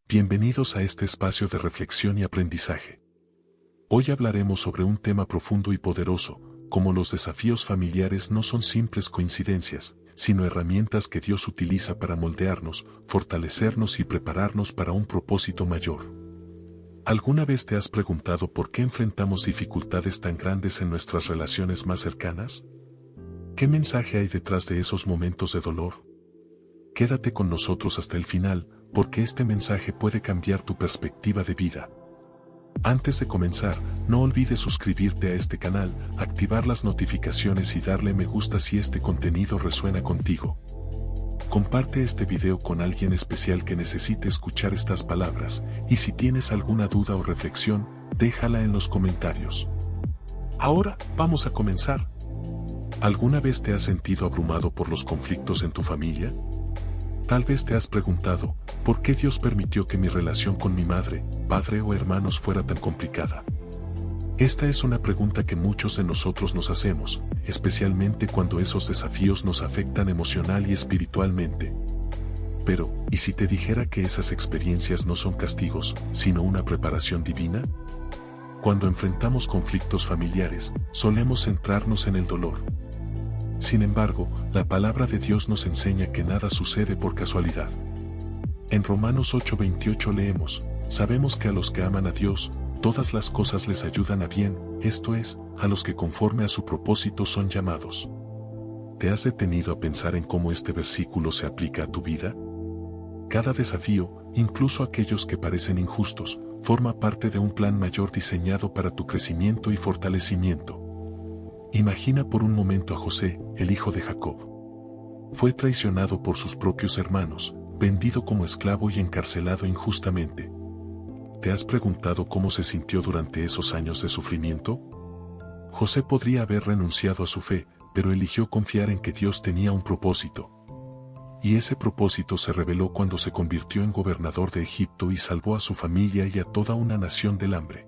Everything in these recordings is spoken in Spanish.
Bienvenidos a este espacio de reflexión y aprendizaje. Hoy hablaremos sobre un tema profundo y poderoso, como los desafíos familiares no son simples coincidencias, sino herramientas que Dios utiliza para moldearnos, fortalecernos y prepararnos para un propósito mayor. ¿Alguna vez te has preguntado por qué enfrentamos dificultades tan grandes en nuestras relaciones más cercanas? ¿Qué mensaje hay detrás de esos momentos de dolor? Quédate con nosotros hasta el final, porque este mensaje puede cambiar tu perspectiva de vida. Antes de comenzar, no olvides suscribirte a este canal, activar las notificaciones y darle me gusta si este contenido resuena contigo. Comparte este video con alguien especial que necesite escuchar estas palabras, y si tienes alguna duda o reflexión, déjala en los comentarios. Ahora, vamos a comenzar. ¿Alguna vez te has sentido abrumado por los conflictos en tu familia? Tal vez te has preguntado, ¿por qué Dios permitió que mi relación con mi madre, padre o hermanos fuera tan complicada? Esta es una pregunta que muchos de nosotros nos hacemos, especialmente cuando esos desafíos nos afectan emocional y espiritualmente. Pero, ¿y si te dijera que esas experiencias no son castigos, sino una preparación divina? Cuando enfrentamos conflictos familiares, solemos centrarnos en el dolor. Sin embargo, la palabra de Dios nos enseña que nada sucede por casualidad. En Romanos 8:28 leemos, sabemos que a los que aman a Dios, todas las cosas les ayudan a bien, esto es, a los que conforme a su propósito son llamados. ¿Te has detenido a pensar en cómo este versículo se aplica a tu vida? Cada desafío, incluso aquellos que parecen injustos, forma parte de un plan mayor diseñado para tu crecimiento y fortalecimiento. Imagina por un momento a José, el hijo de Jacob. Fue traicionado por sus propios hermanos, vendido como esclavo y encarcelado injustamente. ¿Te has preguntado cómo se sintió durante esos años de sufrimiento? José podría haber renunciado a su fe, pero eligió confiar en que Dios tenía un propósito. Y ese propósito se reveló cuando se convirtió en gobernador de Egipto y salvó a su familia y a toda una nación del hambre.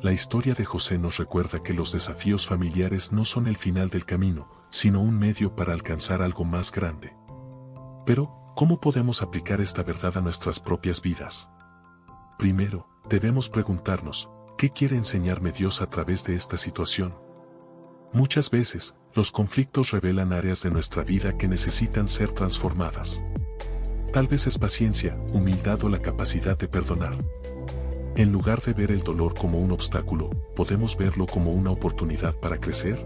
La historia de José nos recuerda que los desafíos familiares no son el final del camino, sino un medio para alcanzar algo más grande. Pero, ¿cómo podemos aplicar esta verdad a nuestras propias vidas? Primero, debemos preguntarnos, ¿qué quiere enseñarme Dios a través de esta situación? Muchas veces, los conflictos revelan áreas de nuestra vida que necesitan ser transformadas. Tal vez es paciencia, humildad o la capacidad de perdonar. En lugar de ver el dolor como un obstáculo, ¿podemos verlo como una oportunidad para crecer?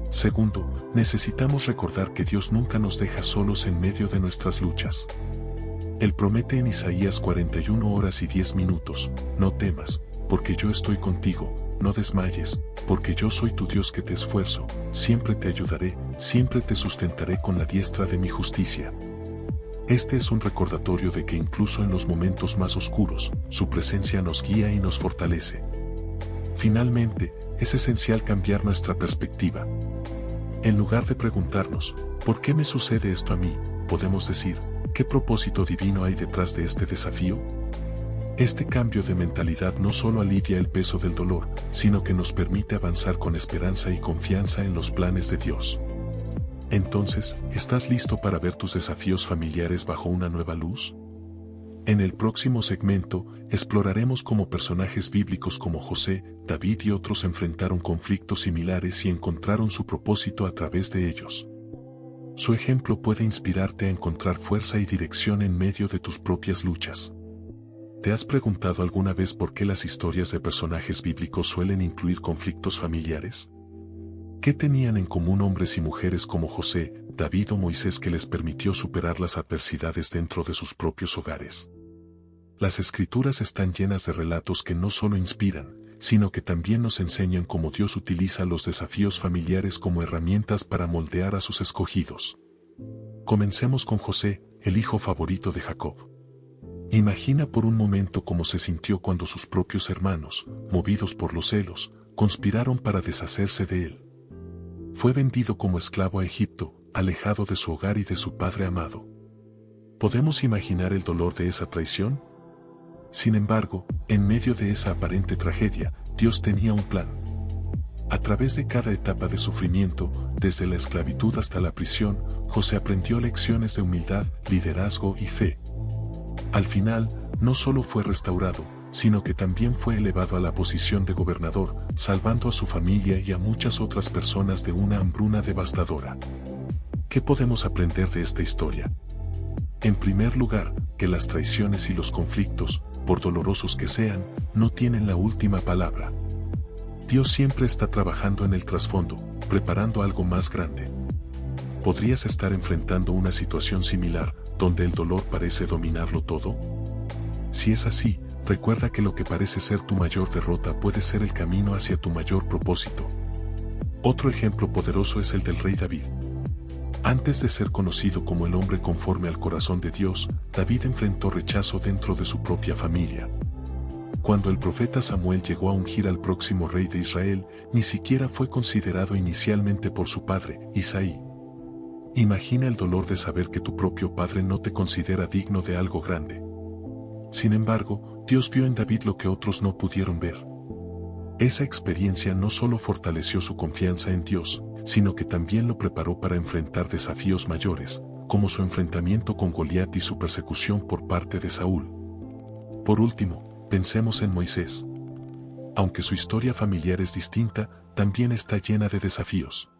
Segundo, necesitamos recordar que Dios nunca nos deja solos en medio de nuestras luchas. Él promete en Isaías 41 horas y 10 minutos, no temas, porque yo estoy contigo, no desmayes, porque yo soy tu Dios que te esfuerzo, siempre te ayudaré, siempre te sustentaré con la diestra de mi justicia. Este es un recordatorio de que incluso en los momentos más oscuros, su presencia nos guía y nos fortalece. Finalmente, es esencial cambiar nuestra perspectiva. En lugar de preguntarnos, ¿por qué me sucede esto a mí?, podemos decir, ¿qué propósito divino hay detrás de este desafío? Este cambio de mentalidad no solo alivia el peso del dolor, sino que nos permite avanzar con esperanza y confianza en los planes de Dios. Entonces, ¿estás listo para ver tus desafíos familiares bajo una nueva luz? En el próximo segmento, exploraremos cómo personajes bíblicos como José, David y otros enfrentaron conflictos similares y encontraron su propósito a través de ellos. Su ejemplo puede inspirarte a encontrar fuerza y dirección en medio de tus propias luchas. ¿Te has preguntado alguna vez por qué las historias de personajes bíblicos suelen incluir conflictos familiares? ¿Qué tenían en común hombres y mujeres como José, David o Moisés que les permitió superar las adversidades dentro de sus propios hogares? Las Escrituras están llenas de relatos que no solo inspiran, sino que también nos enseñan cómo Dios utiliza los desafíos familiares como herramientas para moldear a sus escogidos. Comencemos con José, el hijo favorito de Jacob. Imagina por un momento cómo se sintió cuando sus propios hermanos, movidos por los celos, conspiraron para deshacerse de él. Fue vendido como esclavo a Egipto, alejado de su hogar y de su padre amado. ¿Podemos imaginar el dolor de esa traición? Sin embargo, en medio de esa aparente tragedia, Dios tenía un plan. A través de cada etapa de sufrimiento, desde la esclavitud hasta la prisión, José aprendió lecciones de humildad, liderazgo y fe. Al final, no solo fue restaurado, sino que también fue elevado a la posición de gobernador, salvando a su familia y a muchas otras personas de una hambruna devastadora. ¿Qué podemos aprender de esta historia? En primer lugar, que las traiciones y los conflictos, por dolorosos que sean, no tienen la última palabra. Dios siempre está trabajando en el trasfondo, preparando algo más grande. ¿Podrías estar enfrentando una situación similar, donde el dolor parece dominarlo todo? Si es así, recuerda que lo que parece ser tu mayor derrota puede ser el camino hacia tu mayor propósito. Otro ejemplo poderoso es el del rey David. Antes de ser conocido como el hombre conforme al corazón de Dios, David enfrentó rechazo dentro de su propia familia. Cuando el profeta Samuel llegó a ungir al próximo rey de Israel, ni siquiera fue considerado inicialmente por su padre, Isaí. Imagina el dolor de saber que tu propio padre no te considera digno de algo grande. Sin embargo, Dios vio en David lo que otros no pudieron ver. Esa experiencia no solo fortaleció su confianza en Dios, sino que también lo preparó para enfrentar desafíos mayores, como su enfrentamiento con Goliat y su persecución por parte de Saúl. Por último, pensemos en Moisés. Aunque su historia familiar es distinta, también está llena de desafíos.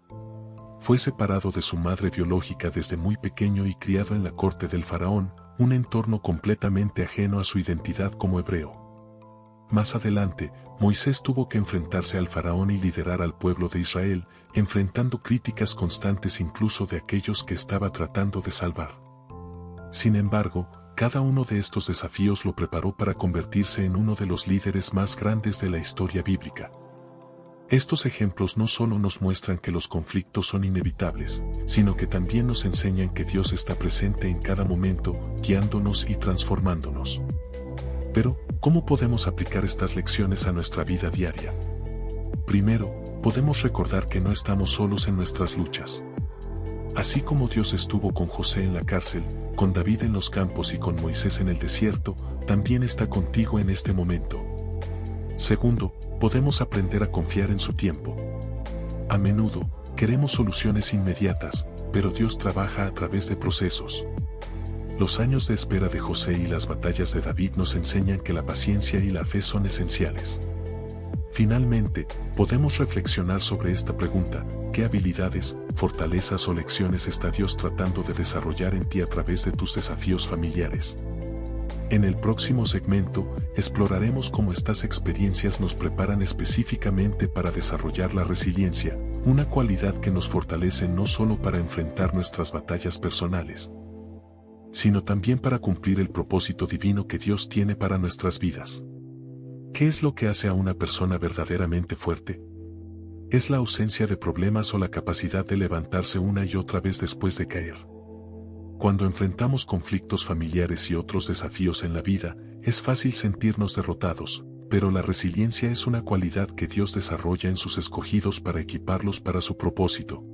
Fue separado de su madre biológica desde muy pequeño y criado en la corte del faraón, un entorno completamente ajeno a su identidad como hebreo. Más adelante, Moisés tuvo que enfrentarse al faraón y liderar al pueblo de Israel, enfrentando críticas constantes incluso de aquellos que estaba tratando de salvar. Sin embargo, cada uno de estos desafíos lo preparó para convertirse en uno de los líderes más grandes de la historia bíblica. Estos ejemplos no solo nos muestran que los conflictos son inevitables, sino que también nos enseñan que Dios está presente en cada momento, guiándonos y transformándonos. Pero, ¿cómo podemos aplicar estas lecciones a nuestra vida diaria? Primero, podemos recordar que no estamos solos en nuestras luchas. Así como Dios estuvo con José en la cárcel, con David en los campos y con Moisés en el desierto, también está contigo en este momento. Segundo, podemos aprender a confiar en su tiempo. A menudo, queremos soluciones inmediatas, pero Dios trabaja a través de procesos. Los años de espera de José y las batallas de David nos enseñan que la paciencia y la fe son esenciales. Finalmente, podemos reflexionar sobre esta pregunta: ¿qué habilidades, fortalezas o lecciones está Dios tratando de desarrollar en ti a través de tus desafíos familiares? En el próximo segmento, exploraremos cómo estas experiencias nos preparan específicamente para desarrollar la resiliencia, una cualidad que nos fortalece no solo para enfrentar nuestras batallas personales, sino también para cumplir el propósito divino que Dios tiene para nuestras vidas. ¿Qué es lo que hace a una persona verdaderamente fuerte? ¿Es la ausencia de problemas o la capacidad de levantarse una y otra vez después de caer? Cuando enfrentamos conflictos familiares y otros desafíos en la vida, es fácil sentirnos derrotados, pero la resiliencia es una cualidad que Dios desarrolla en sus escogidos para equiparlos para su propósito.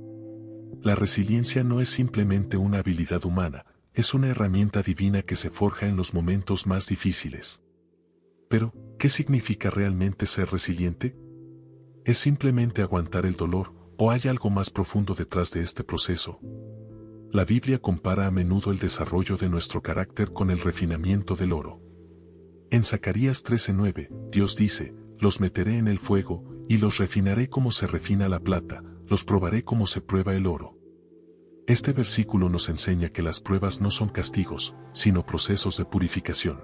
La resiliencia no es simplemente una habilidad humana, es una herramienta divina que se forja en los momentos más difíciles. Pero, ¿qué significa realmente ser resiliente? ¿Es simplemente aguantar el dolor, o hay algo más profundo detrás de este proceso? La Biblia compara a menudo el desarrollo de nuestro carácter con el refinamiento del oro. En Zacarías 13:9, Dios dice: «Los meteré en el fuego, y los refinaré como se refina la plata, los probaré como se prueba el oro». Este versículo nos enseña que las pruebas no son castigos, sino procesos de purificación.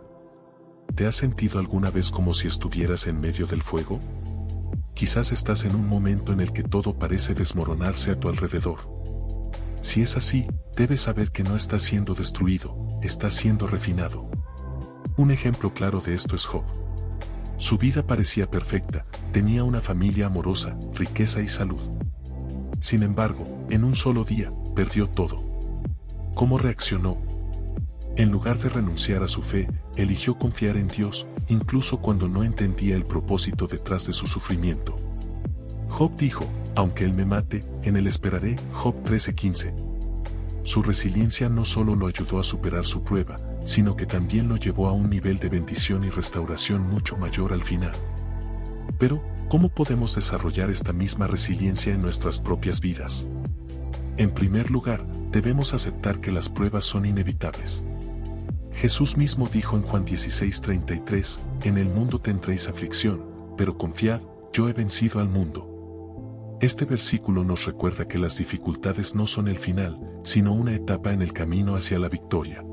¿Te has sentido alguna vez como si estuvieras en medio del fuego? Quizás estás en un momento en el que todo parece desmoronarse a tu alrededor. Si es así, debes saber que no estás siendo destruido, estás siendo refinado. Un ejemplo claro de esto es Job. Su vida parecía perfecta, tenía una familia amorosa, riqueza y salud. Sin embargo, en un solo día, perdió todo. ¿Cómo reaccionó? En lugar de renunciar a su fe, eligió confiar en Dios, incluso cuando no entendía el propósito detrás de su sufrimiento. Job dijo: «Aunque él me mate, en él esperaré». Job 13:15. Su resiliencia no solo lo ayudó a superar su prueba, sino que también lo llevó a un nivel de bendición y restauración mucho mayor al final. Pero, ¿cómo podemos desarrollar esta misma resiliencia en nuestras propias vidas? En primer lugar, debemos aceptar que las pruebas son inevitables. Jesús mismo dijo en Juan 16:33, en el mundo tendréis aflicción, pero confiad, yo he vencido al mundo. Este versículo nos recuerda que las dificultades no son el final, sino una etapa en el camino hacia la victoria.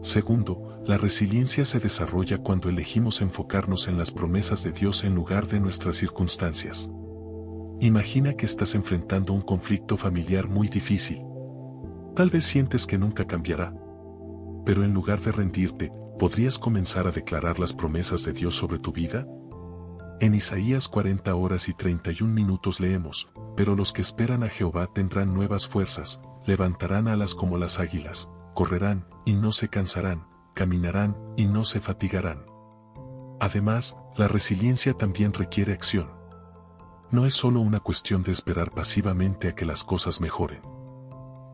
Segundo, la resiliencia se desarrolla cuando elegimos enfocarnos en las promesas de Dios en lugar de nuestras circunstancias. Imagina que estás enfrentando un conflicto familiar muy difícil. Tal vez sientes que nunca cambiará. Pero en lugar de rendirte, ¿podrías comenzar a declarar las promesas de Dios sobre tu vida? En Isaías 40 horas y 31 minutos leemos, pero los que esperan a Jehová tendrán nuevas fuerzas, levantarán alas como las águilas, correrán, y no se cansarán, caminarán, y no se fatigarán. Además, la resiliencia también requiere acción. No es solo una cuestión de esperar pasivamente a que las cosas mejoren.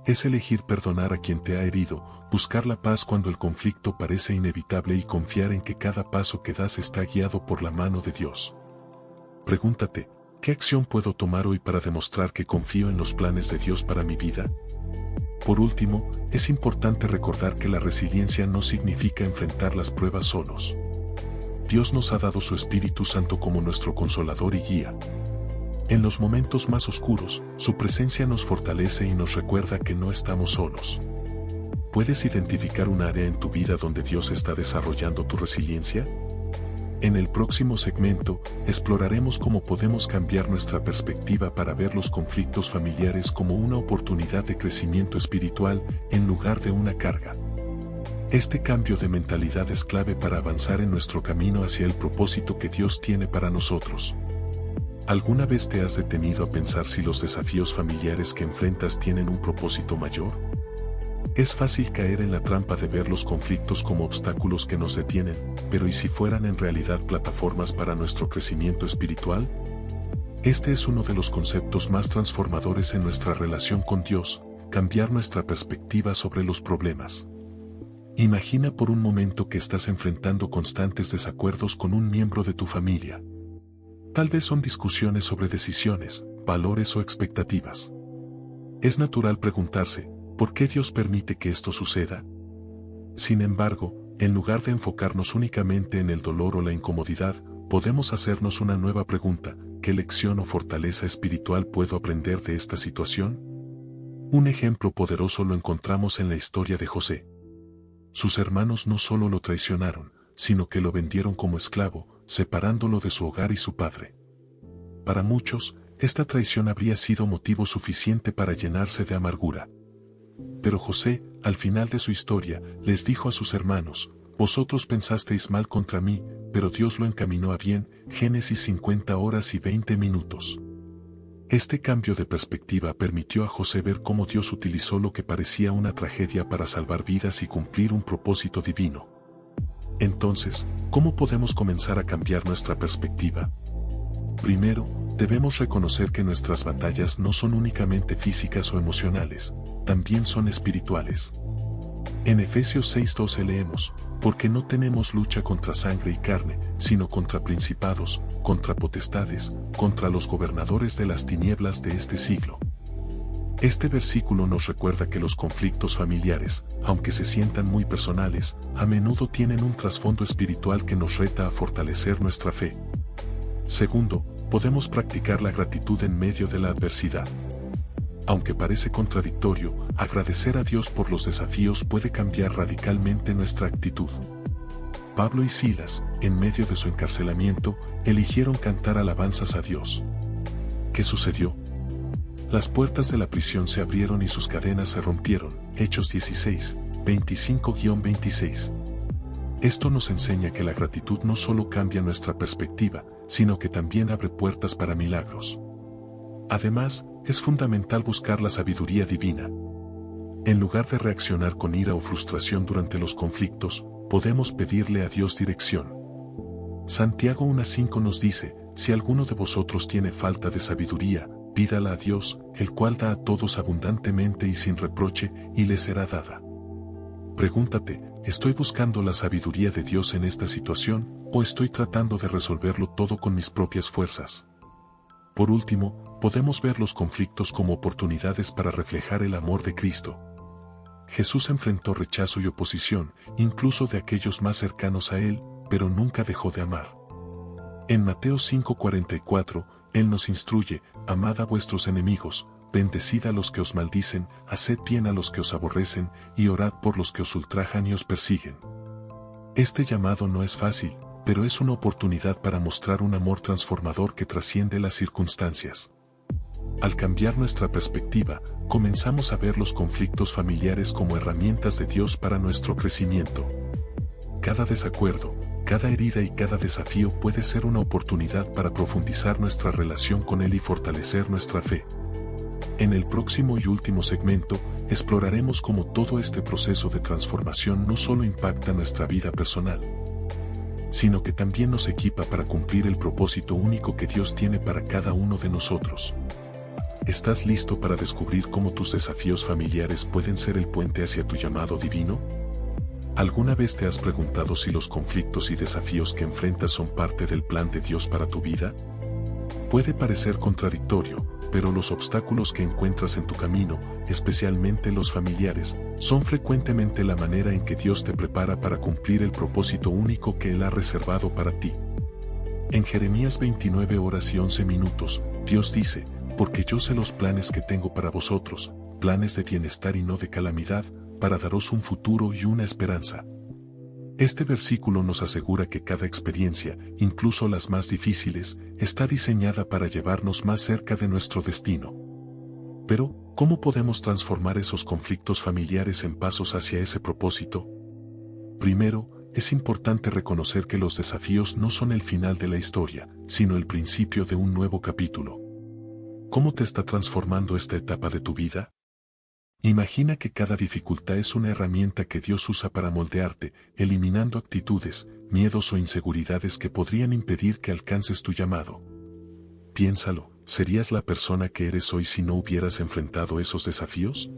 Es elegir perdonar a quien te ha herido, buscar la paz cuando el conflicto parece inevitable y confiar en que cada paso que das está guiado por la mano de Dios. Pregúntate, ¿qué acción puedo tomar hoy para demostrar que confío en los planes de Dios para mi vida? Por último, es importante recordar que la resiliencia no significa enfrentar las pruebas solos. Dios nos ha dado su Espíritu Santo como nuestro consolador y guía. En los momentos más oscuros, su presencia nos fortalece y nos recuerda que no estamos solos. ¿Puedes identificar un área en tu vida donde Dios está desarrollando tu resiliencia? En el próximo segmento, exploraremos cómo podemos cambiar nuestra perspectiva para ver los conflictos familiares como una oportunidad de crecimiento espiritual en lugar de una carga. Este cambio de mentalidad es clave para avanzar en nuestro camino hacia el propósito que Dios tiene para nosotros. ¿Alguna vez te has detenido a pensar si los desafíos familiares que enfrentas tienen un propósito mayor? Es fácil caer en la trampa de ver los conflictos como obstáculos que nos detienen, pero ¿y si fueran en realidad plataformas para nuestro crecimiento espiritual? Este es uno de los conceptos más transformadores en nuestra relación con Dios, cambiar nuestra perspectiva sobre los problemas. Imagina por un momento que estás enfrentando constantes desacuerdos con un miembro de tu familia. Tal vez son discusiones sobre decisiones, valores o expectativas. Es natural preguntarse, ¿por qué Dios permite que esto suceda? Sin embargo, en lugar de enfocarnos únicamente en el dolor o la incomodidad, podemos hacernos una nueva pregunta: ¿qué lección o fortaleza espiritual puedo aprender de esta situación? Un ejemplo poderoso lo encontramos en la historia de José. Sus hermanos no solo lo traicionaron, sino que lo vendieron como esclavo, separándolo de su hogar y su padre. Para muchos, esta traición habría sido motivo suficiente para llenarse de amargura. Pero José, al final de su historia, les dijo a sus hermanos: vosotros pensasteis mal contra mí, pero Dios lo encaminó a bien. Génesis 50 horas y 20 minutos. Este cambio de perspectiva permitió a José ver cómo Dios utilizó lo que parecía una tragedia para salvar vidas y cumplir un propósito divino. Entonces, ¿cómo podemos comenzar a cambiar nuestra perspectiva? Primero, debemos reconocer que nuestras batallas no son únicamente físicas o emocionales, también son espirituales. En Efesios 6:12 leemos: porque no tenemos lucha contra sangre y carne, sino contra principados, contra potestades, contra los gobernadores de las tinieblas de este siglo. Este versículo nos recuerda que los conflictos familiares, aunque se sientan muy personales, a menudo tienen un trasfondo espiritual que nos reta a fortalecer nuestra fe. Segundo, podemos practicar la gratitud en medio de la adversidad. Aunque parece contradictorio, agradecer a Dios por los desafíos puede cambiar radicalmente nuestra actitud. Pablo y Silas, en medio de su encarcelamiento, eligieron cantar alabanzas a Dios. ¿Qué sucedió? Las puertas de la prisión se abrieron y sus cadenas se rompieron. Hechos 16, 25-26. Esto nos enseña que la gratitud no solo cambia nuestra perspectiva, sino que también abre puertas para milagros. Además, es fundamental buscar la sabiduría divina. En lugar de reaccionar con ira o frustración durante los conflictos, podemos pedirle a Dios dirección. Santiago 1:5 nos dice: si alguno de vosotros tiene falta de sabiduría, pídala a Dios, el cual da a todos abundantemente y sin reproche, y le será dada. Pregúntate, ¿estoy buscando la sabiduría de Dios en esta situación, o estoy tratando de resolverlo todo con mis propias fuerzas? Por último, podemos ver los conflictos como oportunidades para reflejar el amor de Cristo. Jesús enfrentó rechazo y oposición, incluso de aquellos más cercanos a Él, pero nunca dejó de amar. En Mateo 5:44, Él nos instruye: amad a vuestros enemigos, bendecid a los que os maldicen, haced bien a los que os aborrecen, y orad por los que os ultrajan y os persiguen. Este llamado no es fácil, pero es una oportunidad para mostrar un amor transformador que trasciende las circunstancias. Al cambiar nuestra perspectiva, comenzamos a ver los conflictos familiares como herramientas de Dios para nuestro crecimiento. Cada desacuerdo, cada herida y cada desafío puede ser una oportunidad para profundizar nuestra relación con Él y fortalecer nuestra fe. En el próximo y último segmento, exploraremos cómo todo este proceso de transformación no solo impacta nuestra vida personal, sino que también nos equipa para cumplir el propósito único que Dios tiene para cada uno de nosotros. ¿Estás listo para descubrir cómo tus desafíos familiares pueden ser el puente hacia tu llamado divino? ¿Alguna vez te has preguntado si los conflictos y desafíos que enfrentas son parte del plan de Dios para tu vida? Puede parecer contradictorio, pero los obstáculos que encuentras en tu camino, especialmente los familiares, son frecuentemente la manera en que Dios te prepara para cumplir el propósito único que Él ha reservado para ti. En Jeremías 29:11, Dios dice: porque yo sé los planes que tengo para vosotros, planes de bienestar y no de calamidad, para daros un futuro y una esperanza. Este versículo nos asegura que cada experiencia, incluso las más difíciles, está diseñada para llevarnos más cerca de nuestro destino. Pero, ¿cómo podemos transformar esos conflictos familiares en pasos hacia ese propósito? Primero, es importante reconocer que los desafíos no son el final de la historia, sino el principio de un nuevo capítulo. ¿Cómo te está transformando esta etapa de tu vida? Imagina que cada dificultad es una herramienta que Dios usa para moldearte, eliminando actitudes, miedos o inseguridades que podrían impedir que alcances tu llamado. Piénsalo, ¿serías la persona que eres hoy si no hubieras enfrentado esos desafíos?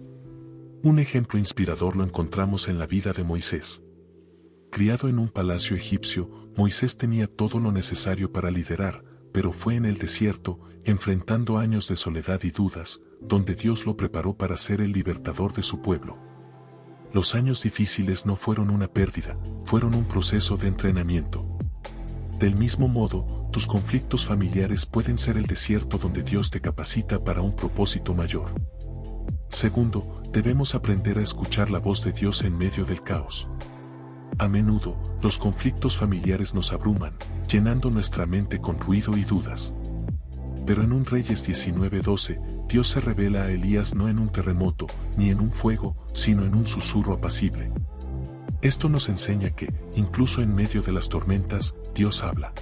Un ejemplo inspirador lo encontramos en la vida de Moisés. Criado en un palacio egipcio, Moisés tenía todo lo necesario para liderar, pero fue en el desierto, enfrentando años de soledad y dudas, donde Dios lo preparó para ser el libertador de su pueblo. Los años difíciles no fueron una pérdida, fueron un proceso de entrenamiento. Del mismo modo, tus conflictos familiares pueden ser el desierto donde Dios te capacita para un propósito mayor. Segundo, debemos aprender a escuchar la voz de Dios en medio del caos. A menudo, los conflictos familiares nos abruman, llenando nuestra mente con ruido y dudas. Pero en un Reyes 19:12, Dios se revela a Elías no en un terremoto, ni en un fuego, sino en un susurro apacible. Esto nos enseña que, incluso en medio de las tormentas, Dios habla.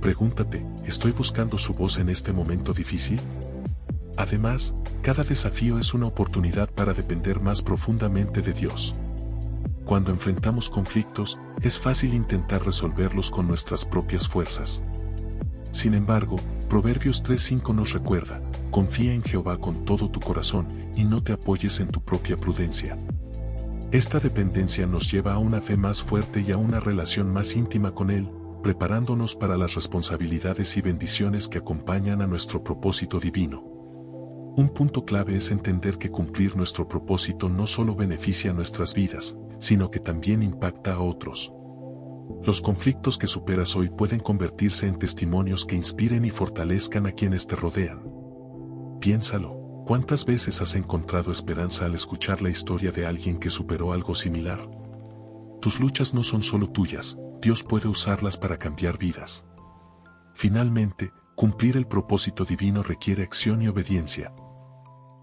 Pregúntate, ¿estoy buscando su voz en este momento difícil? Además, cada desafío es una oportunidad para depender más profundamente de Dios. Cuando enfrentamos conflictos, es fácil intentar resolverlos con nuestras propias fuerzas. Sin embargo, Proverbios 3:5 nos recuerda: confía en Jehová con todo tu corazón, y no te apoyes en tu propia prudencia. Esta dependencia nos lleva a una fe más fuerte y a una relación más íntima con Él, preparándonos para las responsabilidades y bendiciones que acompañan a nuestro propósito divino. Un punto clave es entender que cumplir nuestro propósito no solo beneficia nuestras vidas, sino que también impacta a otros. Los conflictos que superas hoy pueden convertirse en testimonios que inspiren y fortalezcan a quienes te rodean. Piénsalo, ¿cuántas veces has encontrado esperanza al escuchar la historia de alguien que superó algo similar? Tus luchas no son solo tuyas, Dios puede usarlas para cambiar vidas. Finalmente, cumplir el propósito divino requiere acción y obediencia.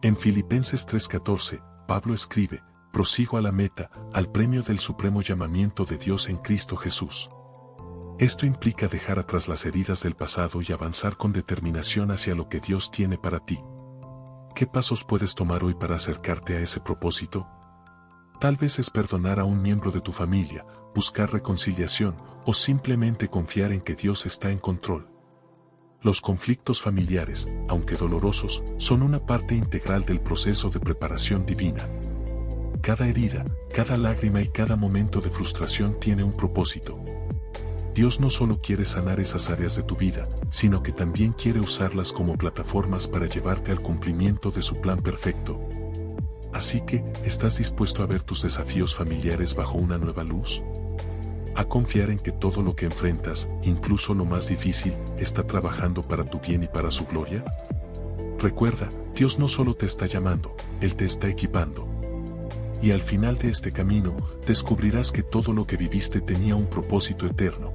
En Filipenses 3:14, Pablo escribe: prosigo a la meta, al premio del supremo llamamiento de Dios en Cristo Jesús. Esto implica dejar atrás las heridas del pasado y avanzar con determinación hacia lo que Dios tiene para ti. ¿Qué pasos puedes tomar hoy para acercarte a ese propósito? Tal vez es perdonar a un miembro de tu familia, buscar reconciliación, o simplemente confiar en que Dios está en control. Los conflictos familiares, aunque dolorosos, son una parte integral del proceso de preparación divina. Cada herida, cada lágrima y cada momento de frustración tiene un propósito. Dios no solo quiere sanar esas áreas de tu vida, sino que también quiere usarlas como plataformas para llevarte al cumplimiento de su plan perfecto. Así que, ¿estás dispuesto a ver tus desafíos familiares bajo una nueva luz? A confiar en que todo lo que enfrentas, incluso lo más difícil, está trabajando para tu bien y para su gloria. Recuerda, Dios no solo te está llamando, Él te está equipando. Y al final de este camino, descubrirás que todo lo que viviste tenía un propósito eterno.